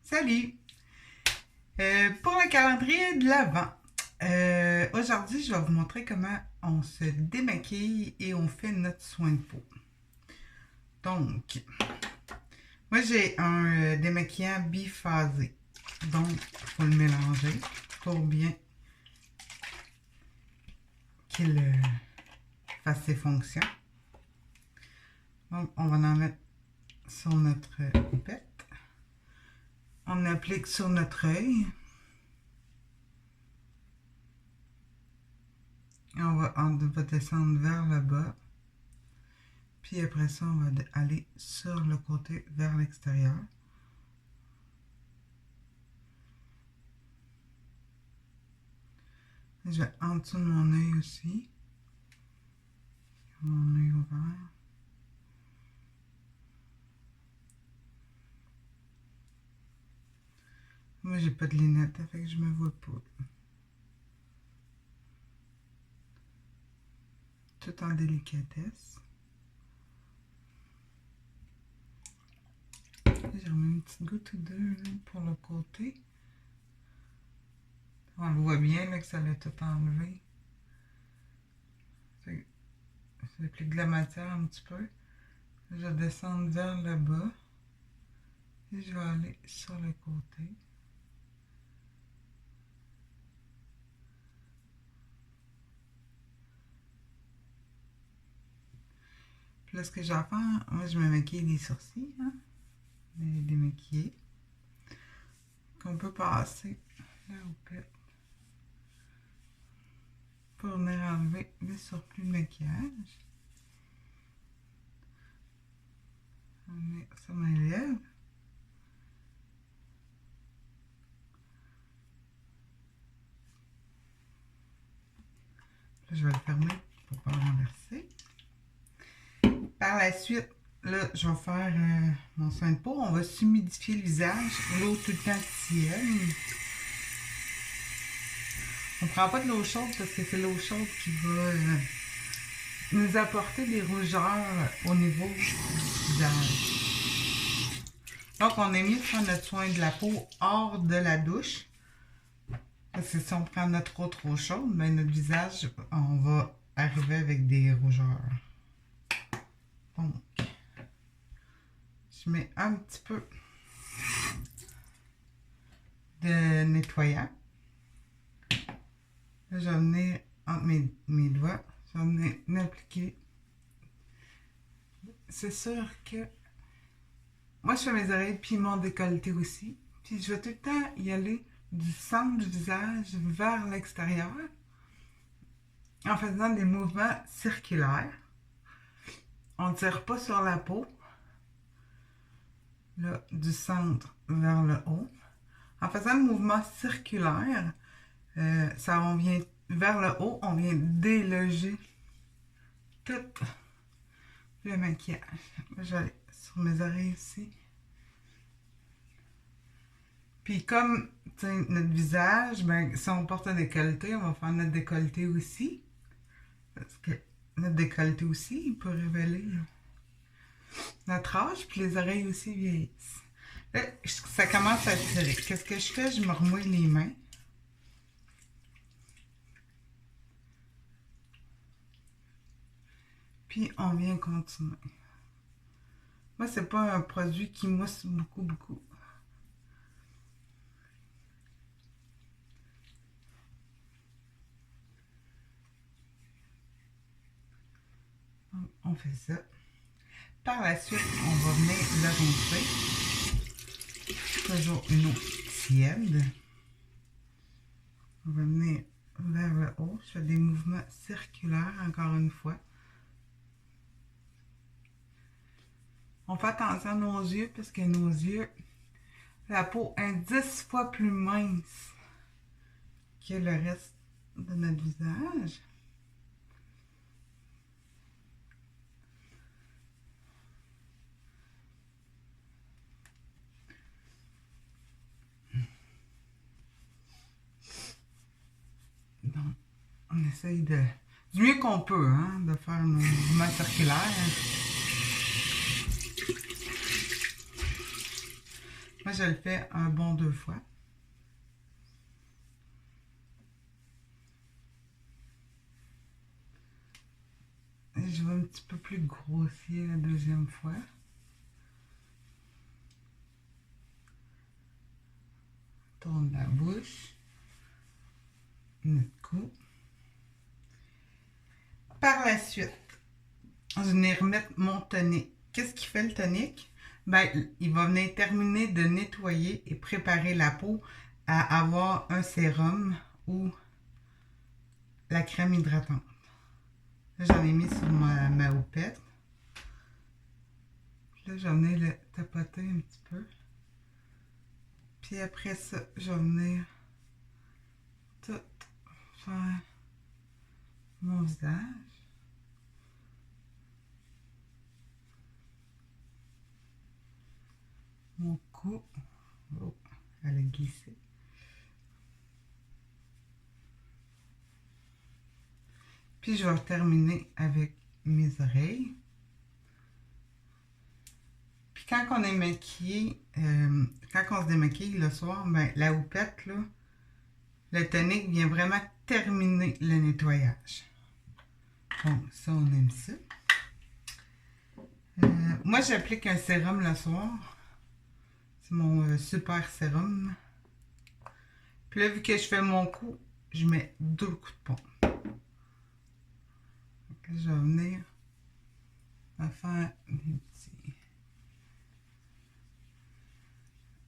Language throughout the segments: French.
Salut! Pour le calendrier de l'Avent, aujourd'hui, je vais vous montrer comment on se démaquille et on fait notre soin de peau. Donc, moi j'ai un démaquillant biphasé. Donc, il faut le mélanger pour bien qu'il fasse ses fonctions. Donc, on va en mettre sur notre pipette. On applique sur notre œil. On va descendre vers le bas. Puis après ça, on va aller sur le côté vers l'extérieur. Je vais en dessous de mon œil aussi. Mon œil ouvert. Moi, j'ai pas de lunettes, fait que je me vois pas. Tout en délicatesse. J'ai remis une petite goutte ou deux là, pour le côté. On le voit bien là, que ça l'a tout enlevé. J'applique de la matière un petit peu. Je vais descendre vers le bas. Et je vais aller sur le côté. Puis là, ce que j'ai à faire, moi je me maquille les sourcils, hein, les démaquiller. Qu'on peut passer la houppette pour venir enlever le surplus de maquillage. On met sur mes lèvres. Là, je vais le fermer pour ne pas le renverser. Par la suite, là, je vais faire mon soin de peau. On va s'humidifier le visage. L'eau tout le temps tiède. On ne prend pas de l'eau chaude parce que c'est l'eau chaude qui va nous apporter des rougeurs au niveau du visage. Donc, on est mieux de faire notre soin de la peau hors de la douche. Parce que si on prend notre eau trop chaude, ben notre visage, on va arriver avec des rougeurs. Donc, je mets un petit peu de nettoyant. Là, je vais venir entre mes doigts, je vais venir m'appliquer. C'est sûr que moi, je fais mes oreilles puis mon décolleté aussi. Puis je vais tout le temps y aller du centre du visage vers l'extérieur en faisant des mouvements circulaires. On ne tire pas sur la peau, là, du centre vers le haut. En faisant le mouvement circulaire, on vient vers le haut, on vient déloger tout le maquillage. Je vais aller sur mes oreilles aussi. Puis comme notre visage, ben, si on porte un décolleté, on va faire notre décolleté aussi. Parce que notre décolleté aussi, il peut révéler notre âge, puis les oreilles aussi vieillissent. Là, ça commence à tirer. Qu'est-ce que je fais? Je me remouille les mains. Puis on vient continuer. Moi, c'est pas un produit qui mousse beaucoup. On fait ça. Par la suite, on va venir le rincer. Toujours une eau tiède. On va venir vers le haut. Je fais des mouvements circulaires, encore une fois. On fait attention à nos yeux parce que nos yeux, la peau est 10 fois plus mince que le reste de notre visage. Donc, on essaye du mieux qu'on peut, hein, de faire nos mouvements circulaires. Moi, je le fais un bon 2 fois. Et je vais un petit peu plus grossier la deuxième fois. Tourne la bouche. Notre cou. Par la suite, je vais remettre mon tonique. Qu'est-ce qui fait le tonique? Ben, il va venir terminer de nettoyer et préparer la peau à avoir un sérum ou la crème hydratante. Là, j'en ai mis sur ma houppette. Puis là, je vais venir le tapoter un petit peu. Puis après ça, je vais venir tout faire mon visage. Mon cou. Oh, elle a glissé. Puis je vais terminer avec mes oreilles. Puis quand on est maquillé, quand on se démaquille le soir, ben, la houppette, là, le tonique vient vraiment terminer le nettoyage. Bon, ça, on aime ça. Moi, j'applique un sérum le soir. C'est mon super sérum. Puis là, vu que je fais mon cou, je mets 2 coups de pompe. Donc, je vais venir à faire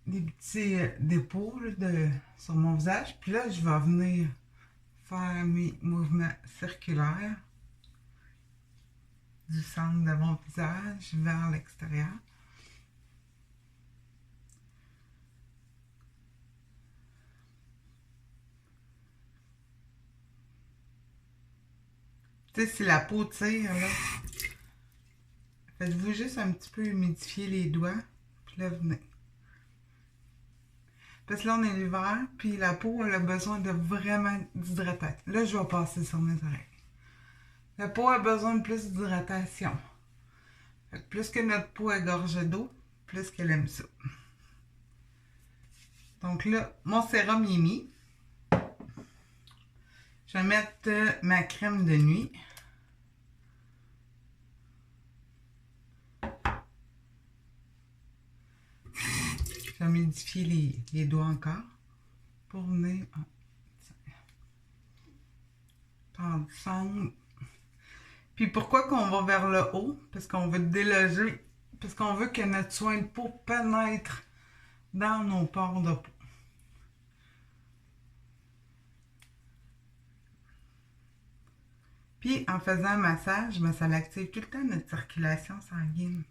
des petits dépôts là, sur mon visage. Puis là, je vais venir faire mes mouvements circulaires du centre de mon visage vers l'extérieur. Tu sais, si la peau tire, là, faites-vous juste un petit peu humidifier les doigts, puis là, venez. Parce que là, on est l'hiver, puis la peau, elle a besoin de vraiment d'hydratation. Là, je vais passer sur mes oreilles. La peau a besoin de plus d'hydratation. Plus que notre peau est gorgée d'eau, plus qu'elle aime ça. Donc là, mon sérum est mis. Je vais mettre ma crème de nuit. Je vais humidifier les doigts encore pour venir descendre. Puis pourquoi qu'on va vers le haut? Parce qu'on veut déloger, parce qu'on veut que notre soin de peau pénètre dans nos pores de peau. Puis en faisant un massage, ben, ça active tout le temps notre circulation sanguine.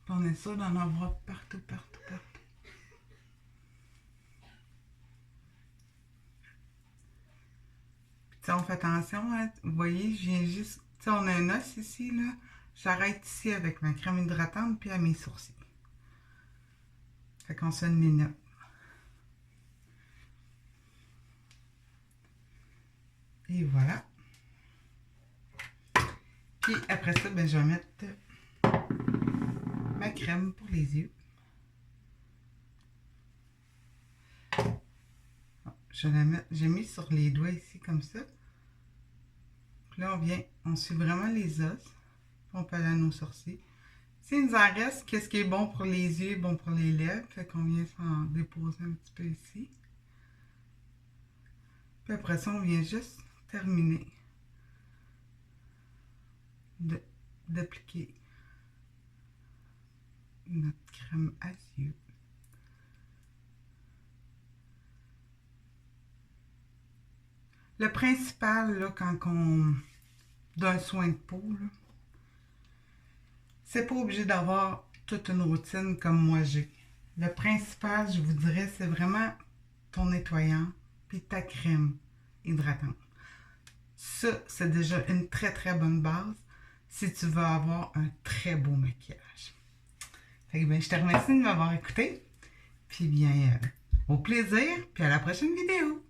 Puis on est sûr d'en avoir partout, partout, partout. Puis on fait attention, hein, vous voyez, je viens juste, tu sais, on a un os ici, là. J'arrête ici avec ma crème hydratante, puis à mes sourcils. Fait qu'on se une minute. Et voilà. Puis après ça, ben, je vais mettre ma crème pour les yeux. Je vais la mettre, j'ai mis sur les doigts ici comme ça. Puis là, on suit vraiment les os. On peut aller à nos sourcils. S'il nous en reste, qu'est-ce qui est bon pour les yeux, bon pour les lèvres. Fait qu'on vient s'en déposer un petit peu ici. Puis après ça, on vient juste terminer d'appliquer notre crème à yeux. Le principal, là, quand on donne soin de peau, c'est pas obligé d'avoir toute une routine comme moi j'ai. Le principal, je vous dirais, c'est vraiment ton nettoyant puis ta crème hydratante. Ça, c'est déjà une très très bonne base si tu veux avoir un très beau maquillage. Fait que ben, je te remercie de m'avoir écouté. Puis bien, au plaisir, puis à la prochaine vidéo.